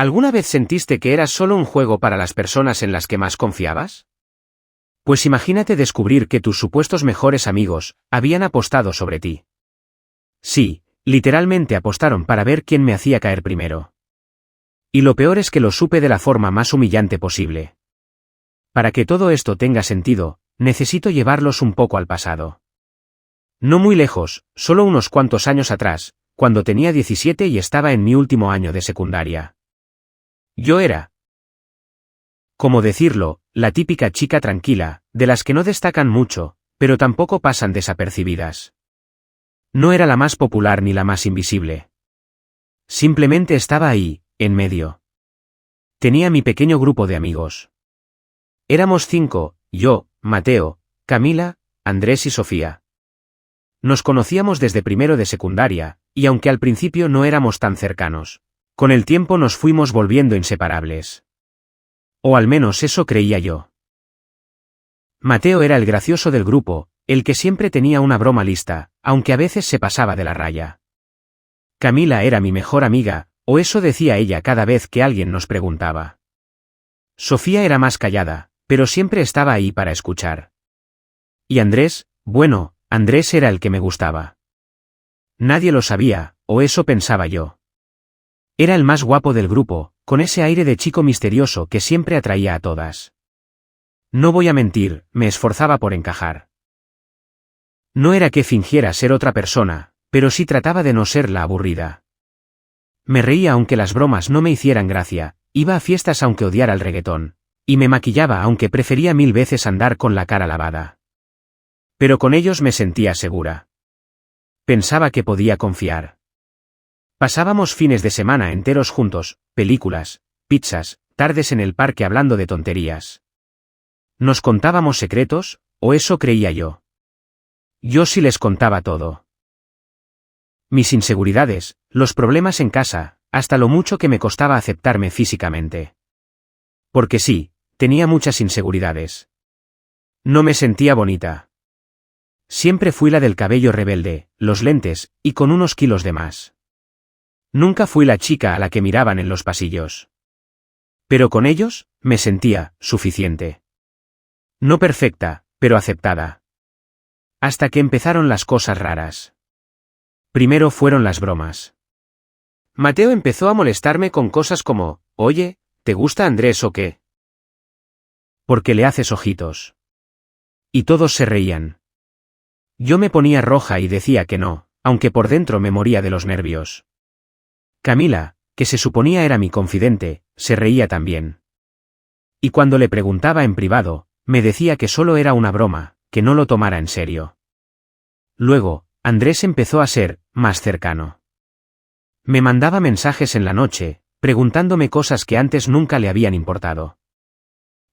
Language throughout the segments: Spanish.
¿Alguna vez sentiste que eras solo un juego para las personas en las que más confiabas? Pues imagínate descubrir que tus supuestos mejores amigos habían apostado sobre ti. Sí, literalmente apostaron para ver quién me hacía caer primero. Y lo peor es que lo supe de la forma más humillante posible. Para que todo esto tenga sentido, necesito llevarlos un poco al pasado. No muy lejos, solo unos cuantos años atrás, cuando tenía 17 y estaba en mi último año de secundaria. Yo era, ¿cómo decirlo?, la típica chica tranquila, de las que no destacan mucho, pero tampoco pasan desapercibidas. No era la más popular ni la más invisible. Simplemente estaba ahí, en medio. Tenía mi pequeño grupo de amigos. Éramos 5, yo, Mateo, Camila, Andrés y Sofía. Nos conocíamos desde primero de secundaria, y aunque al principio no éramos tan cercanos, con el tiempo nos fuimos volviendo inseparables. O al menos eso creía yo. Mateo era el gracioso del grupo, el que siempre tenía una broma lista, aunque a veces se pasaba de la raya. Camila era mi mejor amiga, o eso decía ella cada vez que alguien nos preguntaba. Sofía era más callada, pero siempre estaba ahí para escuchar. Y Andrés, bueno, Andrés era el que me gustaba. Nadie lo sabía, o eso pensaba yo. Era el más guapo del grupo, con ese aire de chico misterioso que siempre atraía a todas. No voy a mentir, me esforzaba por encajar. No era que fingiera ser otra persona, pero sí trataba de no ser la aburrida. Me reía aunque las bromas no me hicieran gracia, iba a fiestas aunque odiara el reggaetón, y me maquillaba aunque prefería 1000 veces andar con la cara lavada. Pero con ellos me sentía segura. Pensaba que podía confiar. Pasábamos fines de semana enteros juntos, películas, pizzas, tardes en el parque hablando de tonterías. ¿Nos contábamos secretos, o eso creía yo? Yo sí les contaba todo. Mis inseguridades, los problemas en casa, hasta lo mucho que me costaba aceptarme físicamente. Porque sí, tenía muchas inseguridades. No me sentía bonita. Siempre fui la del cabello rebelde, los lentes, y con unos kilos de más. Nunca fui la chica a la que miraban en los pasillos. Pero con ellos, me sentía suficiente. No perfecta, pero aceptada. Hasta que empezaron las cosas raras. Primero fueron las bromas. Mateo empezó a molestarme con cosas como, oye, ¿te gusta Andrés o qué? Porque le haces ojitos. Y todos se reían. Yo me ponía roja y decía que no, aunque por dentro me moría de los nervios. Camila, que se suponía era mi confidente, se reía también. Y cuando le preguntaba en privado, me decía que solo era una broma, que no lo tomara en serio. Luego, Andrés empezó a ser más cercano. Me mandaba mensajes en la noche, preguntándome cosas que antes nunca le habían importado.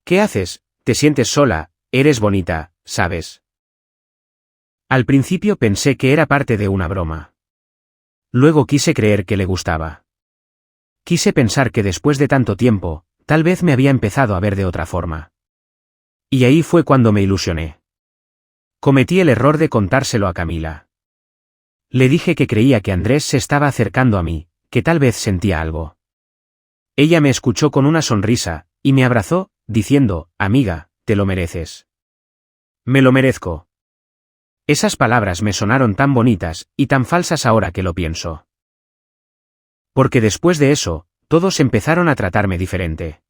¿Qué haces? ¿Te sientes sola? Eres bonita, ¿sabes? Al principio pensé que era parte de una broma. Luego quise creer que le gustaba. Quise pensar que después de tanto tiempo, tal vez me había empezado a ver de otra forma. Y ahí fue cuando me ilusioné. Cometí el error de contárselo a Camila. Le dije que creía que Andrés se estaba acercando a mí, que tal vez sentía algo. Ella me escuchó con una sonrisa, y me abrazó, diciendo, amiga, te lo mereces. Me lo merezco. Esas palabras me sonaron tan bonitas, y tan falsas ahora que lo pienso. Porque después de eso, todos empezaron a tratarme diferente.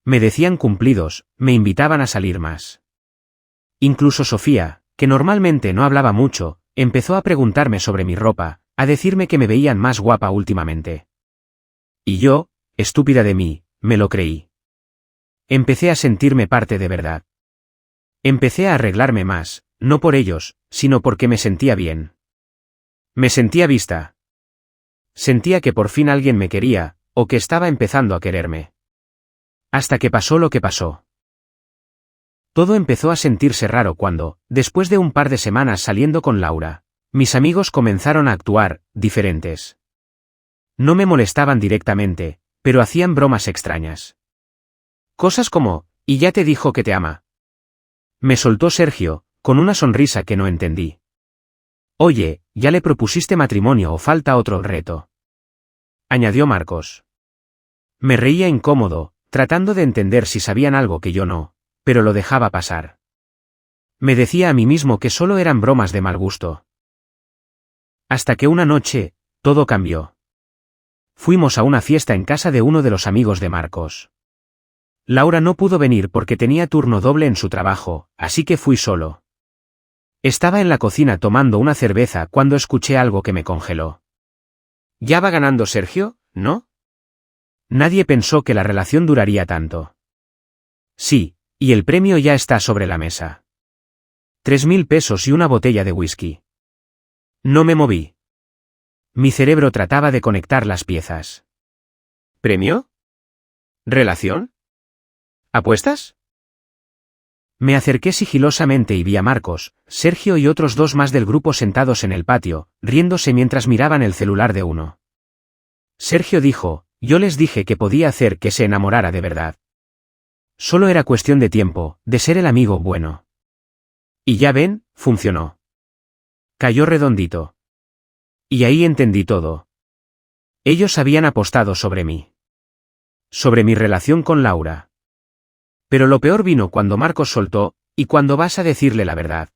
Me decían cumplidos, me invitaban a salir más. Incluso Sofía, que normalmente no hablaba mucho, empezó a preguntarme sobre mi ropa, a decirme que me veían más guapa últimamente. Y yo, estúpida de mí, me lo creí. Empecé a sentirme parte de verdad. Empecé a arreglarme más, no por ellos, sino porque me sentía bien. Me sentía vista. Sentía que por fin alguien me quería, o que estaba empezando a quererme. Hasta que pasó lo que pasó. Todo empezó a sentirse raro cuando, después de un par de semanas saliendo con Laura, mis amigos comenzaron a actuar diferentes. No me molestaban directamente, pero hacían bromas extrañas. Cosas como, y ya te dijo que te ama. Me soltó Sergio, con una sonrisa que no entendí. Oye, ¿ya le propusiste matrimonio o falta otro reto? Añadió Marcos. Me reía incómodo, tratando de entender si sabían algo que yo no, pero lo dejaba pasar. Me decía a mí mismo que solo eran bromas de mal gusto. Hasta que una noche, todo cambió. Fuimos a una fiesta en casa de uno de los amigos de Marcos. Laura no pudo venir porque tenía turno doble en su trabajo, así que fui solo. Estaba en la cocina tomando una cerveza cuando escuché algo que me congeló. ¿Ya va ganando Sergio, no? Nadie pensó que la relación duraría tanto. Sí, y el premio ya está sobre la mesa. 3.000 pesos y una botella de whisky. No me moví. Mi cerebro trataba de conectar las piezas. ¿Premio? ¿Relación? ¿Apuestas? Me acerqué sigilosamente y vi a Marcos, Sergio y otros dos más del grupo sentados en el patio, riéndose mientras miraban el celular de uno. Sergio dijo, yo les dije que podía hacer que se enamorara de verdad. Solo era cuestión de tiempo, de ser el amigo bueno. Y ya ven, funcionó. Cayó redondito. Y ahí entendí todo. Ellos habían apostado sobre mí. Sobre mi relación con Laura. Pero lo peor vino cuando Marcos soltó, ¿y cuando vas a decirle la verdad?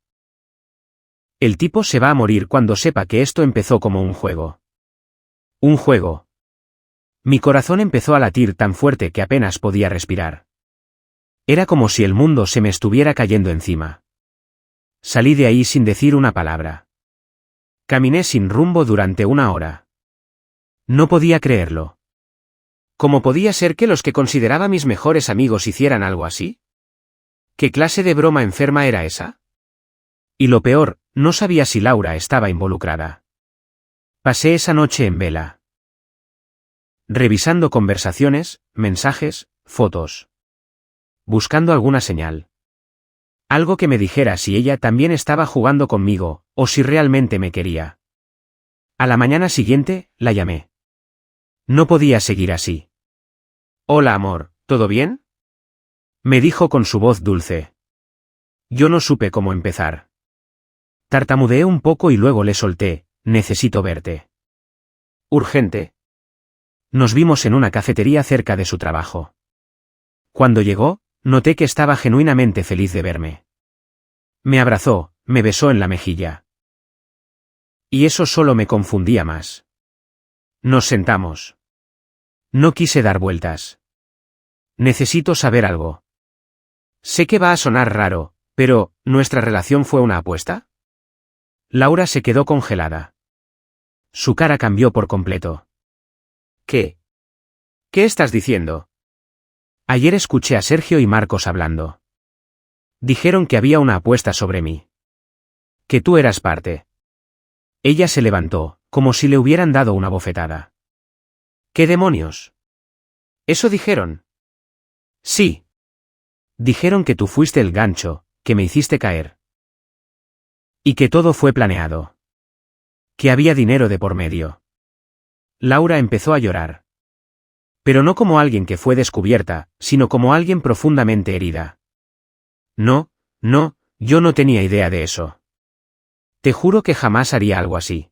El tipo se va a morir cuando sepa que esto empezó como un juego. Un juego. Mi corazón empezó a latir tan fuerte que apenas podía respirar. Era como si el mundo se me estuviera cayendo encima. Salí de ahí sin decir una palabra. Caminé sin rumbo durante una hora. No podía creerlo. ¿Cómo podía ser que los que consideraba mis mejores amigos hicieran algo así? ¿Qué clase de broma enferma era esa? Y lo peor, no sabía si Laura estaba involucrada. Pasé esa noche en vela. Revisando conversaciones, mensajes, fotos. Buscando alguna señal. Algo que me dijera si ella también estaba jugando conmigo, o si realmente me quería. A la mañana siguiente, la llamé. No podía seguir así. Hola amor, ¿todo bien? Me dijo con su voz dulce. Yo no supe cómo empezar. Tartamudeé un poco y luego le solté, necesito verte. Urgente. Nos vimos en una cafetería cerca de su trabajo. Cuando llegó, noté que estaba genuinamente feliz de verme. Me abrazó, me besó en la mejilla. Y eso solo me confundía más. Nos sentamos. No quise dar vueltas. Necesito saber algo. Sé que va a sonar raro, pero, ¿nuestra relación fue una apuesta? Laura se quedó congelada. Su cara cambió por completo. ¿Qué? ¿Qué estás diciendo? Ayer escuché a Sergio y Marcos hablando. Dijeron que había una apuesta sobre mí. Que tú eras parte. Ella se levantó, como si le hubieran dado una bofetada. ¿Qué demonios? ¿Eso dijeron? Sí. Dijeron que tú fuiste el gancho, que me hiciste caer. Y que todo fue planeado. Que había dinero de por medio. Laura empezó a llorar. Pero no como alguien que fue descubierta, sino como alguien profundamente herida. No, yo no tenía idea de eso. Te juro que jamás haría algo así.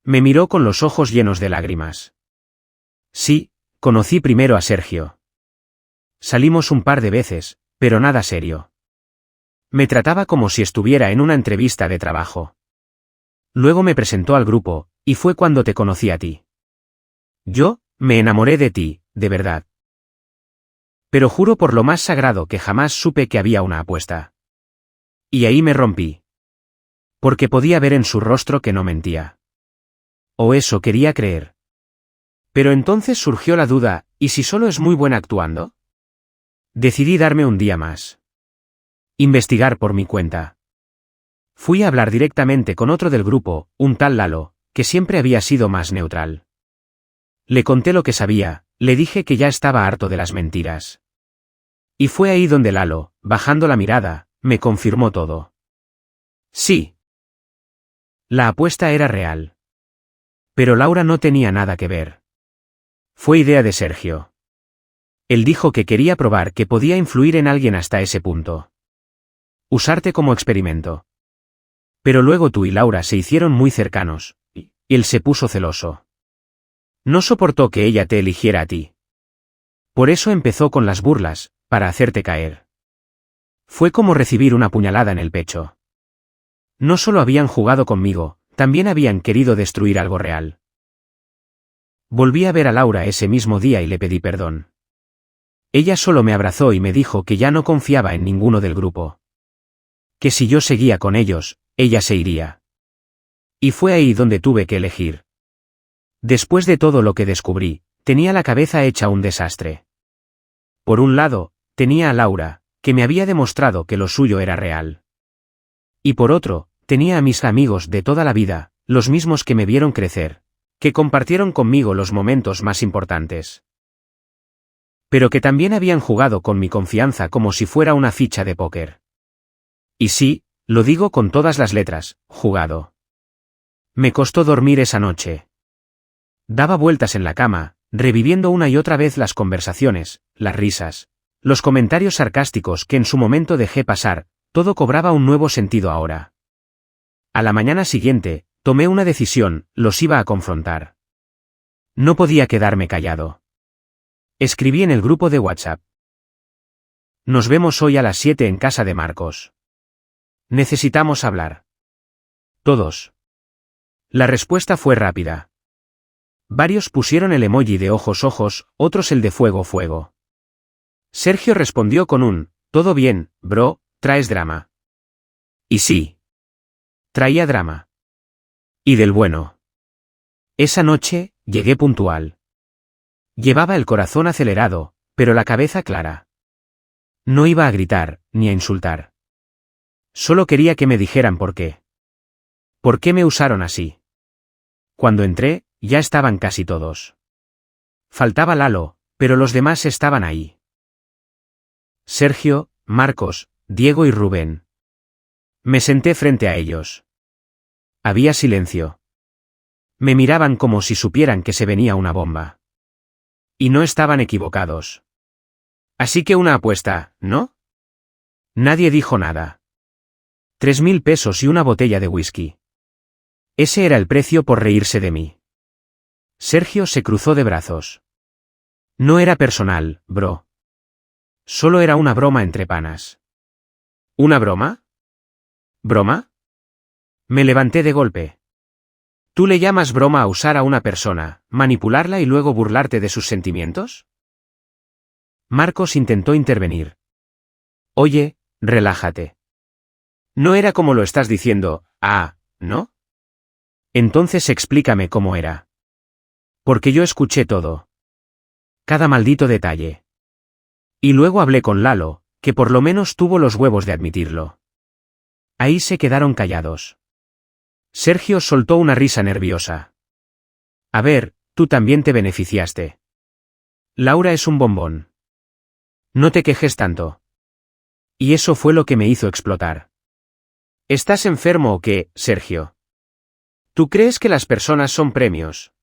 Me miró con los ojos llenos de lágrimas. Sí, conocí primero a Sergio. Salimos un par de veces, pero nada serio. Me trataba como si estuviera en una entrevista de trabajo. Luego me presentó al grupo, y fue cuando te conocí a ti. Yo, me enamoré de ti, de verdad. Pero juro por lo más sagrado que jamás supe que había una apuesta. Y ahí me rompí. Porque podía ver en su rostro que no mentía. O eso quería creer. Pero entonces surgió la duda, ¿y si solo es muy buena actuando? Decidí darme un día más. Investigar por mi cuenta. Fui a hablar directamente con otro del grupo, un tal Lalo, que siempre había sido más neutral. Le conté lo que sabía, le dije que ya estaba harto de las mentiras. Y fue ahí donde Lalo, bajando la mirada, me confirmó todo. Sí. La apuesta era real. Pero Laura no tenía nada que ver. Fue idea de Sergio. Él dijo que quería probar que podía influir en alguien hasta ese punto. Usarte como experimento. Pero luego tú y Laura se hicieron muy cercanos, y él se puso celoso. No soportó que ella te eligiera a ti. Por eso empezó con las burlas, para hacerte caer. Fue como recibir una puñalada en el pecho. No solo habían jugado conmigo, también habían querido destruir algo real. Volví a ver a Laura ese mismo día y le pedí perdón. Ella solo me abrazó y me dijo que ya no confiaba en ninguno del grupo. Que si yo seguía con ellos, ella se iría. Y fue ahí donde tuve que elegir. Después de todo lo que descubrí, tenía la cabeza hecha un desastre. Por un lado, tenía a Laura, que me había demostrado que lo suyo era real. Y por otro, tenía a mis amigos de toda la vida, los mismos que me vieron crecer, que compartieron conmigo los momentos más importantes. Pero que también habían jugado con mi confianza como si fuera una ficha de póker. Y sí, lo digo con todas las letras, jugado. Me costó dormir esa noche. Daba vueltas en la cama, reviviendo una y otra vez las conversaciones, las risas, los comentarios sarcásticos que en su momento dejé pasar, todo cobraba un nuevo sentido ahora. A la mañana siguiente, tomé una decisión, los iba a confrontar. No podía quedarme callado. Escribí en el grupo de WhatsApp. Nos vemos hoy a las 7 en casa de Marcos. Necesitamos hablar. Todos. La respuesta fue rápida. Varios pusieron el emoji de ojos, otros el de fuego. Sergio respondió con un, todo bien, bro, traes drama. Y sí. Traía drama. Y del bueno. Esa noche, llegué puntual. Llevaba el corazón acelerado, pero la cabeza clara. No iba a gritar, ni a insultar. Solo quería que me dijeran por qué. ¿Por qué me usaron así? Cuando entré, ya estaban casi todos. Faltaba Lalo, pero los demás estaban ahí. Sergio, Marcos, Diego y Rubén. Me senté frente a ellos. Había silencio. Me miraban como si supieran que se venía una bomba. Y no estaban equivocados. Así que una apuesta, ¿no? Nadie dijo nada. 3.000 pesos y una botella de whisky. Ese era el precio por reírse de mí. Sergio se cruzó de brazos. No era personal, bro. Solo era una broma entre panas. ¿Una broma? ¿Broma? Me levanté de golpe. ¿Tú le llamas broma a usar a una persona, manipularla y luego burlarte de sus sentimientos? Marcos intentó intervenir. Oye, relájate. No era como lo estás diciendo, ¿no? Entonces explícame cómo era. Porque yo escuché todo. Cada maldito detalle. Y luego hablé con Lalo, que por lo menos tuvo los huevos de admitirlo. Ahí se quedaron callados. Sergio soltó una risa nerviosa. A ver, tú también te beneficiaste. Laura es un bombón. No te quejes tanto. Y eso fue lo que me hizo explotar. ¿Estás enfermo o qué, Sergio? ¿Tú crees que las personas son premios?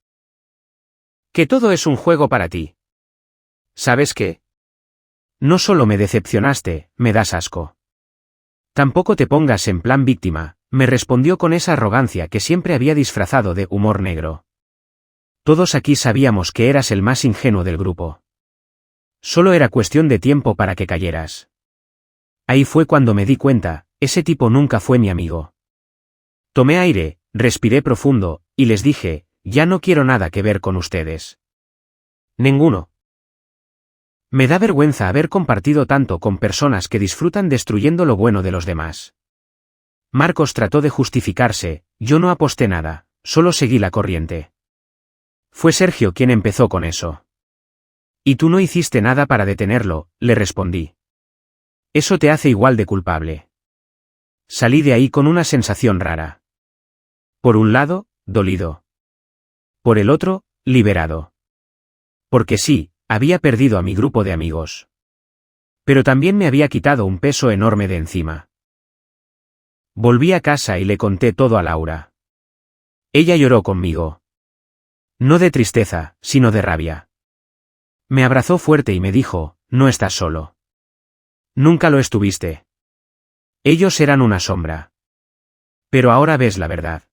¿Que todo es un juego para ti? ¿Sabes qué? No solo me decepcionaste, me das asco. Tampoco te pongas en plan víctima, me respondió con esa arrogancia que siempre había disfrazado de humor negro. Todos aquí sabíamos que eras el más ingenuo del grupo. Solo era cuestión de tiempo para que cayeras. Ahí fue cuando me di cuenta, ese tipo nunca fue mi amigo. Tomé aire, respiré profundo, y les dije, ya no quiero nada que ver con ustedes. Ninguno. Me da vergüenza haber compartido tanto con personas que disfrutan destruyendo lo bueno de los demás. Marcos trató de justificarse, yo no aposté nada, solo seguí la corriente. Fue Sergio quien empezó con eso. Y tú no hiciste nada para detenerlo, le respondí. Eso te hace igual de culpable. Salí de ahí con una sensación rara. Por un lado, dolido. Por el otro, liberado. Porque sí, había perdido a mi grupo de amigos. Pero también me había quitado un peso enorme de encima. Volví a casa y le conté todo a Laura. Ella lloró conmigo. No de tristeza, sino de rabia. Me abrazó fuerte y me dijo, no estás solo. Nunca lo estuviste. Ellos eran una sombra. Pero ahora ves la verdad.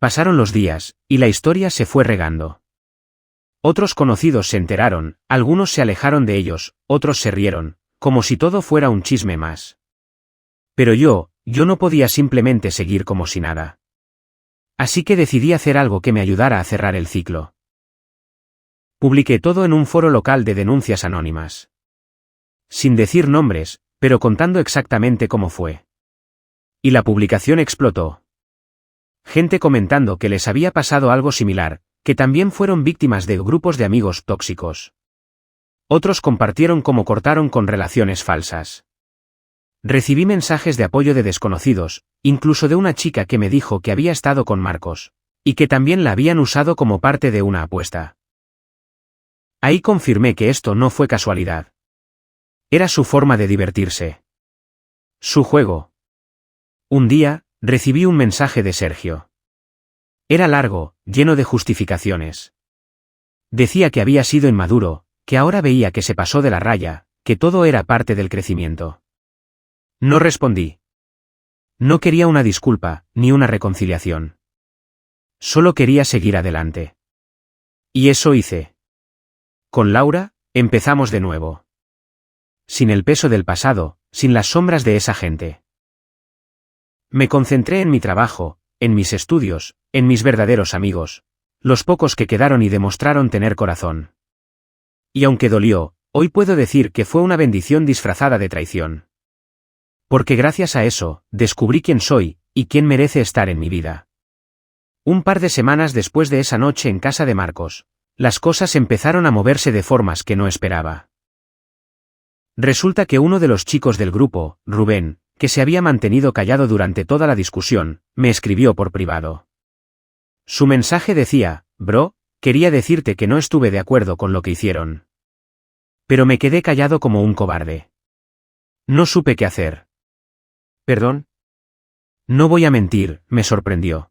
Pasaron los días, y la historia se fue regando. Otros conocidos se enteraron, algunos se alejaron de ellos, otros se rieron, como si todo fuera un chisme más. Pero yo no podía simplemente seguir como si nada. Así que decidí hacer algo que me ayudara a cerrar el ciclo. Publiqué todo en un foro local de denuncias anónimas. Sin decir nombres, pero contando exactamente cómo fue. Y la publicación explotó. Gente comentando que les había pasado algo similar, que también fueron víctimas de grupos de amigos tóxicos. Otros compartieron cómo cortaron con relaciones falsas. Recibí mensajes de apoyo de desconocidos, incluso de una chica que me dijo que había estado con Marcos, y que también la habían usado como parte de una apuesta. Ahí confirmé que esto no fue casualidad. Era su forma de divertirse. Su juego. Un día, recibí un mensaje de Sergio. Era largo, lleno de justificaciones. Decía que había sido inmaduro, que ahora veía que se pasó de la raya, que todo era parte del crecimiento. No respondí. No quería una disculpa, ni una reconciliación. Solo quería seguir adelante. Y eso hice. Con Laura, empezamos de nuevo. Sin el peso del pasado, sin las sombras de esa gente. Me concentré en mi trabajo, en mis estudios, en mis verdaderos amigos, los pocos que quedaron y demostraron tener corazón. Y aunque dolió, hoy puedo decir que fue una bendición disfrazada de traición. Porque gracias a eso, descubrí quién soy, y quién merece estar en mi vida. Un par de semanas después de esa noche en casa de Marcos, las cosas empezaron a moverse de formas que no esperaba. Resulta que uno de los chicos del grupo, Rubén, que se había mantenido callado durante toda la discusión, me escribió por privado. Su mensaje decía: «Bro, quería decirte que no estuve de acuerdo con lo que hicieron. Pero me quedé callado como un cobarde. No supe qué hacer». ¿Perdón? No voy a mentir, me sorprendió.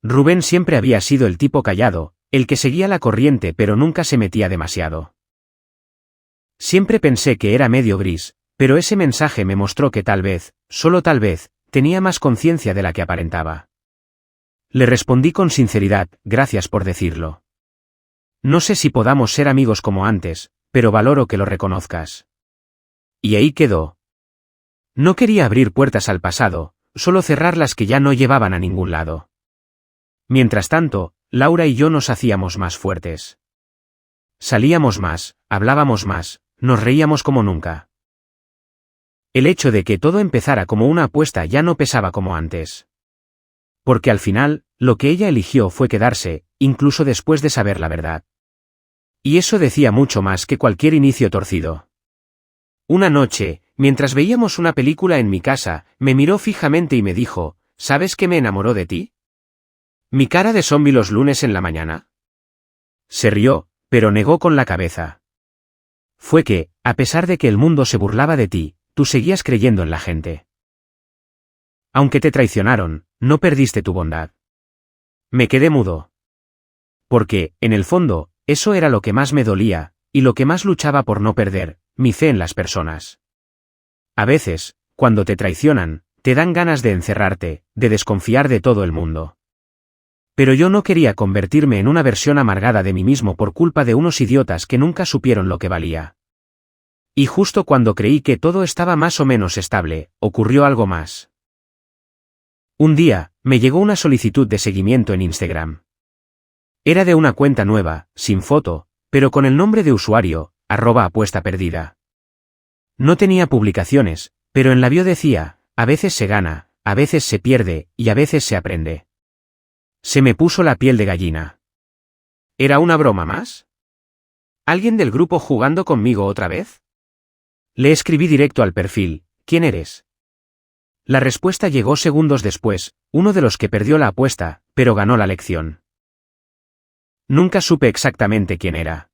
Rubén siempre había sido el tipo callado, el que seguía la corriente pero nunca se metía demasiado. Siempre pensé que era medio gris, pero ese mensaje me mostró que tal vez, solo tal vez, tenía más conciencia de la que aparentaba. Le respondí con sinceridad: «Gracias por decirlo. No sé si podamos ser amigos como antes, pero valoro que lo reconozcas». Y ahí quedó. No quería abrir puertas al pasado, solo cerrar las que ya no llevaban a ningún lado. Mientras tanto, Laura y yo nos hacíamos más fuertes. Salíamos más, hablábamos más, nos reíamos como nunca. El hecho de que todo empezara como una apuesta ya no pesaba como antes. Porque al final, lo que ella eligió fue quedarse, incluso después de saber la verdad. Y eso decía mucho más que cualquier inicio torcido. Una noche, mientras veíamos una película en mi casa, me miró fijamente y me dijo: «¿Sabes que me enamoró de ti? ¿Mi cara de zombie los lunes en la mañana?». Se rió, pero negó con la cabeza. Fue que, a pesar de que el mundo se burlaba de ti, tú seguías creyendo en la gente. Aunque te traicionaron, no perdiste tu bondad. Me quedé mudo. Porque, en el fondo, eso era lo que más me dolía, y lo que más luchaba por no perder: mi fe en las personas. A veces, cuando te traicionan, te dan ganas de encerrarte, de desconfiar de todo el mundo. Pero yo no quería convertirme en una versión amargada de mí mismo por culpa de unos idiotas que nunca supieron lo que valía. Y justo cuando creí que todo estaba más o menos estable, ocurrió algo más. Un día, me llegó una solicitud de seguimiento en Instagram. Era de una cuenta nueva, sin foto, pero con el nombre de usuario, @apuestaperdida. No tenía publicaciones, pero en la bio decía: «A veces se gana, a veces se pierde, y a veces se aprende». Se me puso la piel de gallina. ¿Era una broma más? ¿Alguien del grupo jugando conmigo otra vez? Le escribí directo al perfil: «¿Quién eres?». La respuesta llegó segundos después: «Uno de los que perdió la apuesta, pero ganó la lección». Nunca supe exactamente quién era.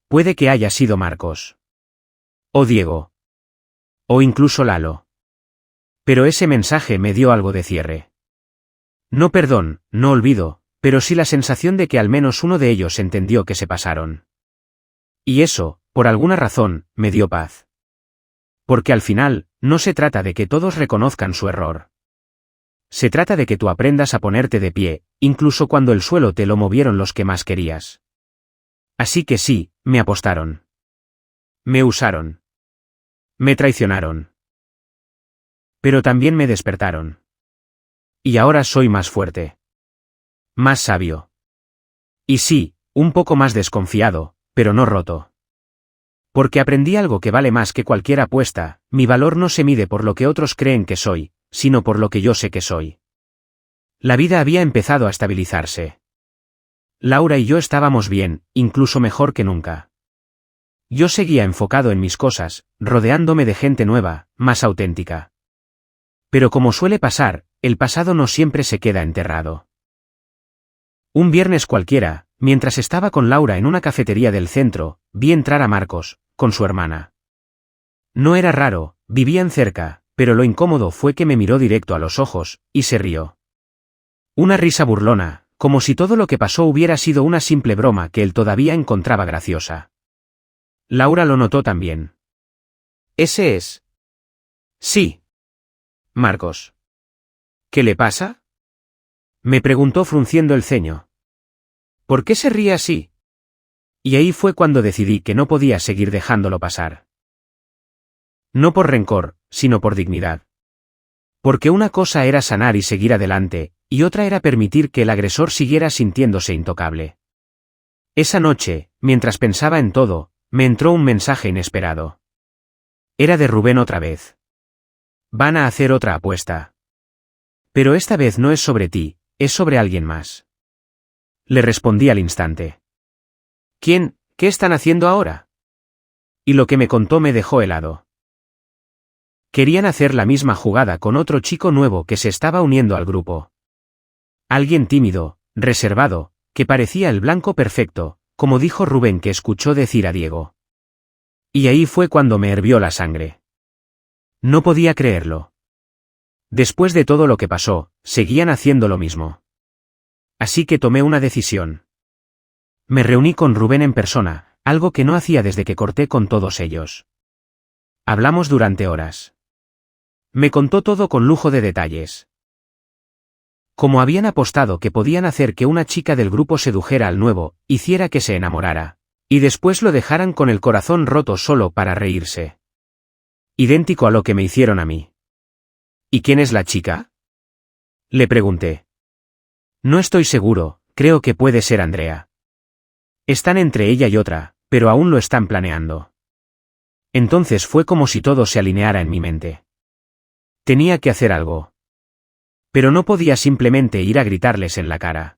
Puede que haya sido Marcos. O Diego. O incluso Lalo. Pero ese mensaje me dio algo de cierre. No perdón, no olvido, pero sí la sensación de que al menos uno de ellos entendió que se pasaron. Y eso, por alguna razón, me dio paz. Porque al final, no se trata de que todos reconozcan su error. Se trata de que tú aprendas a ponerte de pie, incluso cuando el suelo te lo movieron los que más querías. Así que sí, me apostaron. Me usaron. Me traicionaron. Pero también me despertaron. Y ahora soy más fuerte. Más sabio. Y sí, un poco más desconfiado, pero no roto. Porque aprendí algo que vale más que cualquier apuesta: mi valor no se mide por lo que otros creen que soy, sino por lo que yo sé que soy. La vida había empezado a estabilizarse. Laura y yo estábamos bien, incluso mejor que nunca. Yo seguía enfocado en mis cosas, rodeándome de gente nueva, más auténtica. Pero como suele pasar, el pasado no siempre se queda enterrado. Un viernes cualquiera, mientras estaba con Laura en una cafetería del centro, vi entrar a Marcos, con su hermana. No era raro, vivían cerca, pero lo incómodo fue que me miró directo a los ojos, y se rió. Una risa burlona, como si todo lo que pasó hubiera sido una simple broma que él todavía encontraba graciosa. Laura lo notó también. ¿Ese es? Sí. Marcos. ¿Qué le pasa? Me preguntó frunciendo el ceño. ¿Por qué se ríe así? Y ahí fue cuando decidí que no podía seguir dejándolo pasar. No por rencor, sino por dignidad. Porque una cosa era sanar y seguir adelante, y otra era permitir que el agresor siguiera sintiéndose intocable. Esa noche, mientras pensaba en todo, me entró un mensaje inesperado. Era de Rubén otra vez. Van a hacer otra apuesta. Pero esta vez no es sobre ti, es sobre alguien más. Le respondí al instante. ¿Quién? ¿Qué están haciendo ahora? Y lo que me contó me dejó helado. Querían hacer la misma jugada con otro chico nuevo que se estaba uniendo al grupo. Alguien tímido, reservado, que parecía el blanco perfecto, como dijo Rubén que escuchó decir a Diego. Y ahí fue cuando me hirvió la sangre. No podía creerlo. Después de todo lo que pasó, seguían haciendo lo mismo. Así que tomé una decisión. Me reuní con Rubén en persona, algo que no hacía desde que corté con todos ellos. Hablamos durante horas. Me contó todo con lujo de detalles. Como habían apostado que podían hacer que una chica del grupo sedujera al nuevo, hiciera que se enamorara, y después lo dejaran con el corazón roto solo para reírse. Idéntico a lo que me hicieron a mí. ¿Y quién es la chica? Le pregunté. No estoy seguro, creo que puede ser Andrea. Están entre ella y otra, pero aún lo están planeando. Entonces fue como si todo se alineara en mi mente. Tenía que hacer algo. Pero no podía simplemente ir a gritarles en la cara.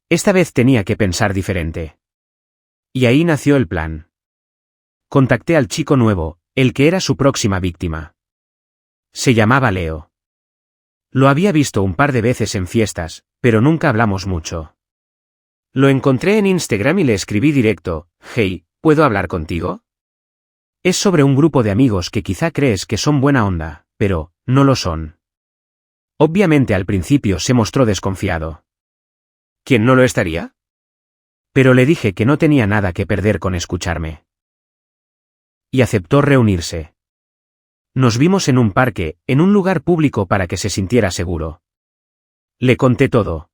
Esta vez tenía que pensar diferente. Y ahí nació el plan. Contacté al chico nuevo, el que era su próxima víctima. Se llamaba Leo. Lo había visto un par de veces en fiestas, pero nunca hablamos mucho. Lo encontré en Instagram y le escribí directo: «Hey, ¿puedo hablar contigo?» Es sobre un grupo de amigos que quizá crees que son buena onda, pero no lo son. Obviamente al principio se mostró desconfiado. ¿Quién no lo estaría? Pero le dije que no tenía nada que perder con escucharme. Y aceptó reunirse. Nos vimos en un parque, en un lugar público para que se sintiera seguro. Le conté todo.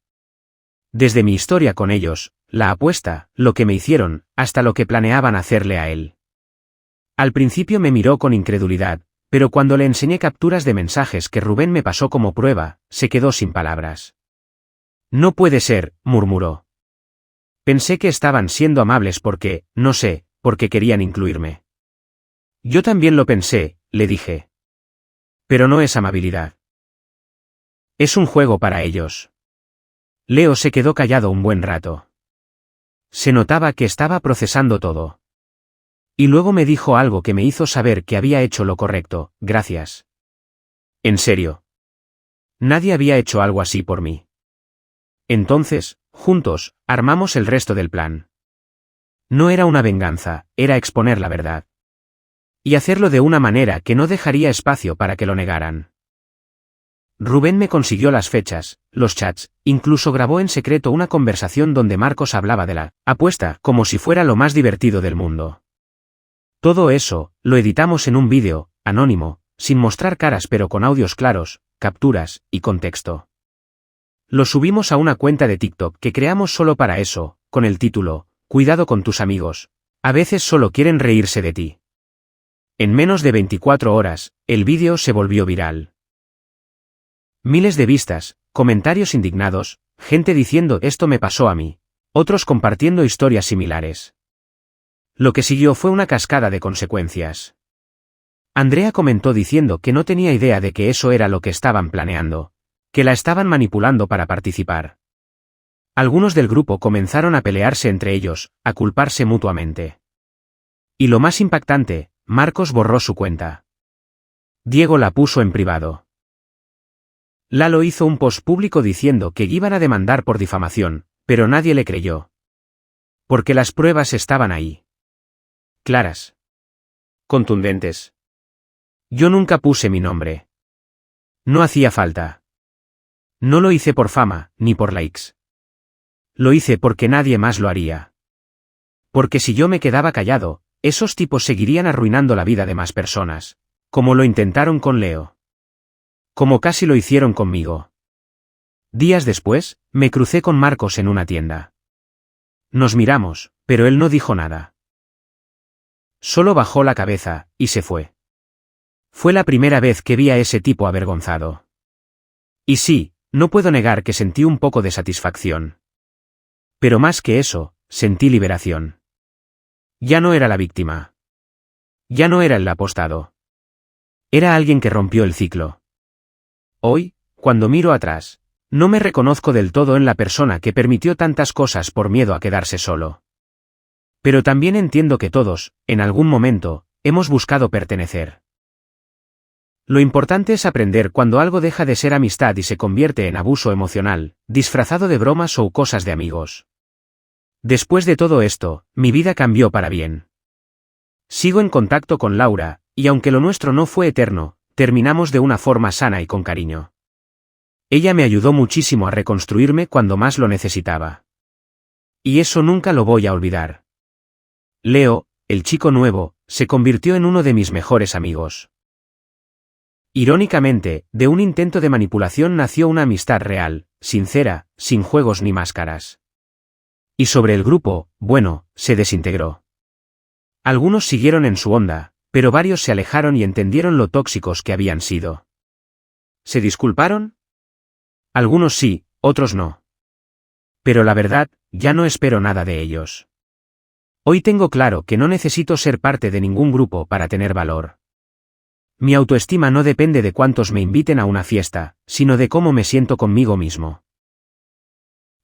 Desde mi historia con ellos, la apuesta, lo que me hicieron, hasta lo que planeaban hacerle a él. Al principio me miró con incredulidad, pero cuando le enseñé capturas de mensajes que Rubén me pasó como prueba, se quedó sin palabras. No puede ser, murmuró. Pensé que estaban siendo amables porque, no sé, porque querían incluirme. Yo también lo pensé, le dije. Pero no es amabilidad. Es un juego para ellos. Leo se quedó callado un buen rato. Se notaba que estaba procesando todo. Y luego me dijo algo que me hizo saber que había hecho lo correcto: gracias. ¿En serio? Nadie había hecho algo así por mí. Entonces, juntos, armamos el resto del plan. No era una venganza, era exponer la verdad. Y hacerlo de una manera que no dejaría espacio para que lo negaran. Rubén me consiguió las fechas, los chats, incluso grabó en secreto una conversación donde Marcos hablaba de la apuesta como si fuera lo más divertido del mundo. Todo eso, lo editamos en un vídeo, anónimo, sin mostrar caras pero con audios claros, capturas y contexto. Lo subimos a una cuenta de TikTok que creamos solo para eso, con el título cuidado con tus amigos. A veces solo quieren reírse de ti. En menos de 24 horas, el vídeo se volvió viral. Miles de vistas, comentarios indignados, gente diciendo esto me pasó a mí, otros compartiendo historias similares. Lo que siguió fue una cascada de consecuencias. Andrea comentó diciendo que no tenía idea de que eso era lo que estaban planeando, que la estaban manipulando para participar. Algunos del grupo comenzaron a pelearse entre ellos, a culparse mutuamente. Y lo más impactante, Marcos borró su cuenta. Diego la puso en privado. Lalo hizo un post público diciendo que iban a demandar por difamación, pero nadie le creyó. Porque las pruebas estaban ahí. Claras. Contundentes. Yo nunca puse mi nombre. No hacía falta. No lo hice por fama, ni por likes. Lo hice porque nadie más lo haría. Porque si yo me quedaba callado, esos tipos seguirían arruinando la vida de más personas, como lo intentaron con Leo. Como casi lo hicieron conmigo. Días después, me crucé con Marcos en una tienda. Nos miramos, pero él no dijo nada. Solo bajó la cabeza, y se fue. Fue la primera vez que vi a ese tipo avergonzado. Y sí, no puedo negar que sentí un poco de satisfacción. Pero más que eso, sentí liberación. Ya no era la víctima. Ya no era el apostado. Era alguien que rompió el ciclo. Hoy, cuando miro atrás, no me reconozco del todo en la persona que permitió tantas cosas por miedo a quedarse solo. Pero también entiendo que todos, en algún momento, hemos buscado pertenecer. Lo importante es aprender cuando algo deja de ser amistad y se convierte en abuso emocional, disfrazado de bromas o cosas de amigos. Después de todo esto, mi vida cambió para bien. Sigo en contacto con Laura, y aunque lo nuestro no fue eterno, terminamos de una forma sana y con cariño. Ella me ayudó muchísimo a reconstruirme cuando más lo necesitaba. Y eso nunca lo voy a olvidar. Leo, el chico nuevo, se convirtió en uno de mis mejores amigos. Irónicamente, de un intento de manipulación nació una amistad real, sincera, sin juegos ni máscaras. Y sobre el grupo, bueno, se desintegró. Algunos siguieron en su onda, pero varios se alejaron y entendieron lo tóxicos que habían sido. ¿Se disculparon? Algunos sí, otros no. Pero la verdad, ya no espero nada de ellos. Hoy tengo claro que no necesito ser parte de ningún grupo para tener valor. Mi autoestima no depende de cuántos me inviten a una fiesta, sino de cómo me siento conmigo mismo.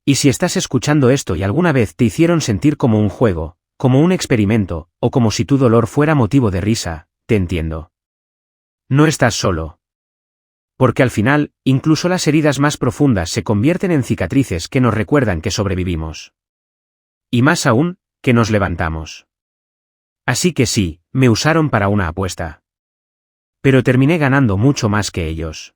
Y si estás escuchando esto y alguna vez te hicieron sentir como un juego, como un experimento, o como si tu dolor fuera motivo de risa, te entiendo. No estás solo. Porque al final, incluso las heridas más profundas se convierten en cicatrices que nos recuerdan que sobrevivimos. Y más aún, que nos levantamos. Así que sí, me usaron para una apuesta. Pero terminé ganando mucho más que ellos.